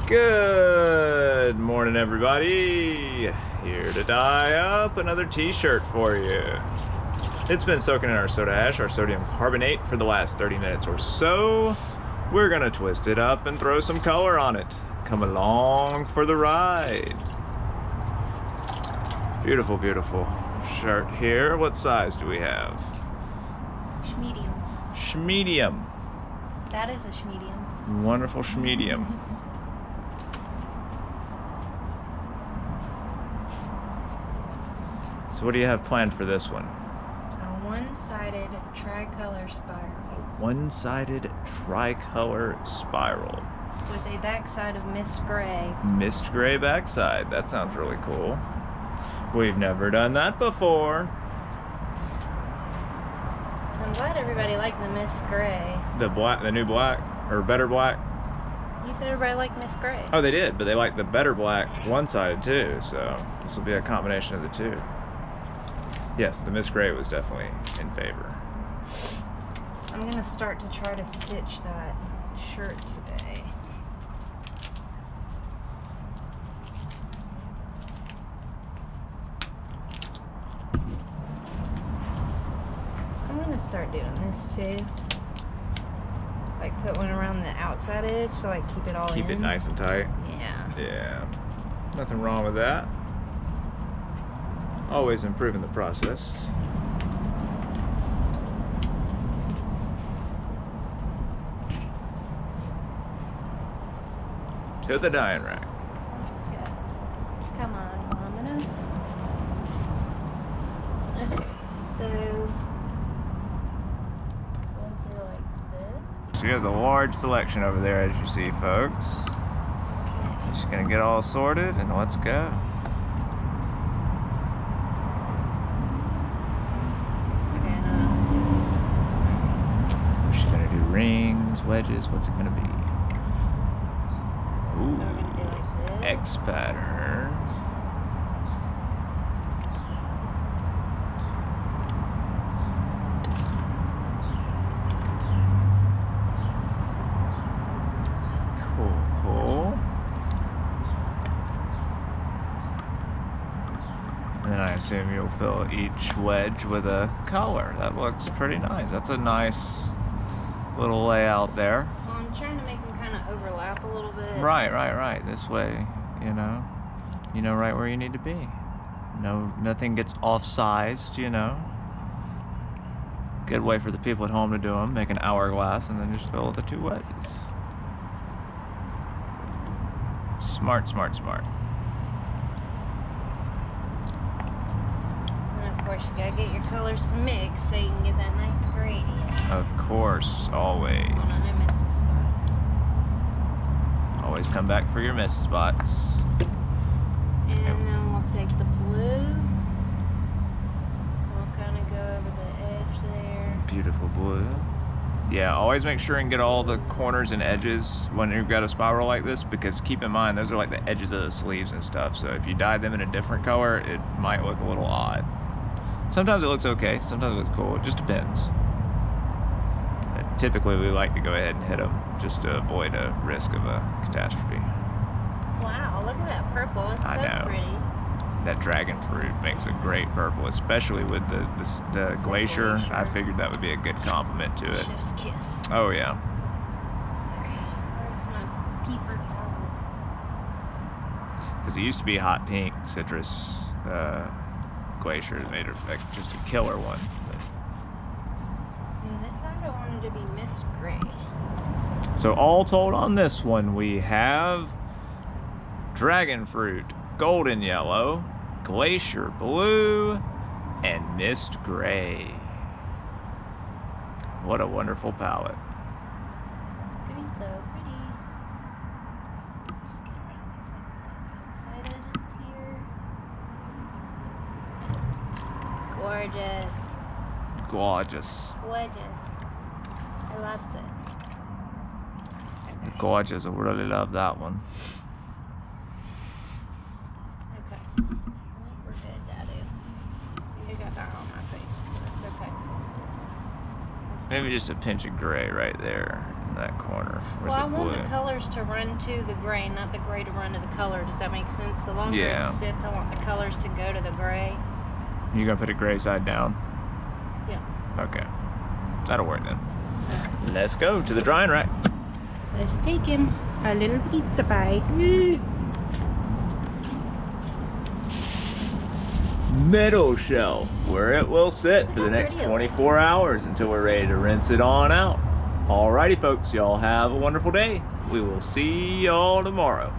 Good morning, everybody. Here to dye up another t-shirt for you. It's been soaking in our soda ash, our sodium carbonate, for the last 30 minutes or so. We're gonna twist it up and throw some color on it. Come along for the ride. Beautiful, beautiful shirt here. What size do we have? Schmedium. Schmedium. That is a schmedium. Wonderful schmedium. So what do you have planned for this one? A one-sided tricolor spiral. A one-sided tricolor spiral. With a backside of mist gray. Mist gray backside. That sounds really cool. We've never done that before. I'm glad everybody liked the mist gray. The new black, or better black. You said everybody liked mist gray. Oh, they did, but they liked the better black one-sided too, so this will be a combination of the two. Yes, the mist gray was definitely in favor. I'm gonna start to try to stitch that shirt today. I'm gonna start doing this too. Like put one around the outside edge to like keep it all in. Keep it nice and tight. Yeah. Yeah. Nothing wrong with that. Always improving the process. To the dyeing rack. That's good. Come on, Luminous. Okay, so we'll do like this. She has a large selection over there, as you see, folks. So she's gonna get all sorted, and let's go. She's gonna do rings, wedges. What's it gonna be? Ooh, So I'm gonna do like this. X pattern. Cool, cool. And then I assume you'll fill each wedge with a color. That looks pretty nice. That's a nice little layout there. Well, I'm trying to make them kind of overlap a little bit. Right. This way, you know right where you need to be. Nothing gets off-sized, you know. Good way for the people at home to do them. Make an hourglass and then just fill the two wedges. Smart. And of course, you gotta get your colors to mix so you can get that nice gradient. Of course, always. Hold on, I missed a spot. Always come back for your missed spots. And then we'll take the blue. We'll kind of go over the edge there. Beautiful blue. Yeah, always make sure and get all the corners and edges when you've got a spiral like this, because keep in mind, those are like the edges of the sleeves and stuff. So if you dye them in a different color, it might look a little odd. Sometimes it looks okay, sometimes it looks cool. It just depends. But typically, we like to go ahead and hit them just to avoid a risk of a catastrophe. Wow, look at that purple. It's I so know. pretty. That dragon fruit makes a great purple, especially with the glacier. I figured that would be a good compliment to it. Chef's kiss. Oh yeah. Where's my peeper towel? Because it used to be hot pink citrus glacier. It made it like just a killer one. And this side I wanted to be mist gray. So all told on this one, we have dragon fruit, golden yellow, glacier blue, and mist gray. What a wonderful palette. It's gonna be so pretty. Just get around these outside edges here. Gorgeous. Gorgeous. Gorgeous. I love it. Okay. Gorgeous. I really love that one. Okay. I think we're good, Daddy. You got that on my face. That's okay. Maybe just a pinch of gray right there. that corner. Where Well, I the want blue. the colors to run to the gray, not the gray to run to the color. Does that make sense? The longer Yeah. it sits, I want the colors to go to the gray. You're gonna put a gray side down? Yeah. Okay. That'll work then. Let's go to the drying rack. Let's take him a little pizza bite. Middle shelf, where it will sit for the next 24 hours until we're ready to rinse it on out. Alrighty folks, y'all have a wonderful day. We will see y'all tomorrow.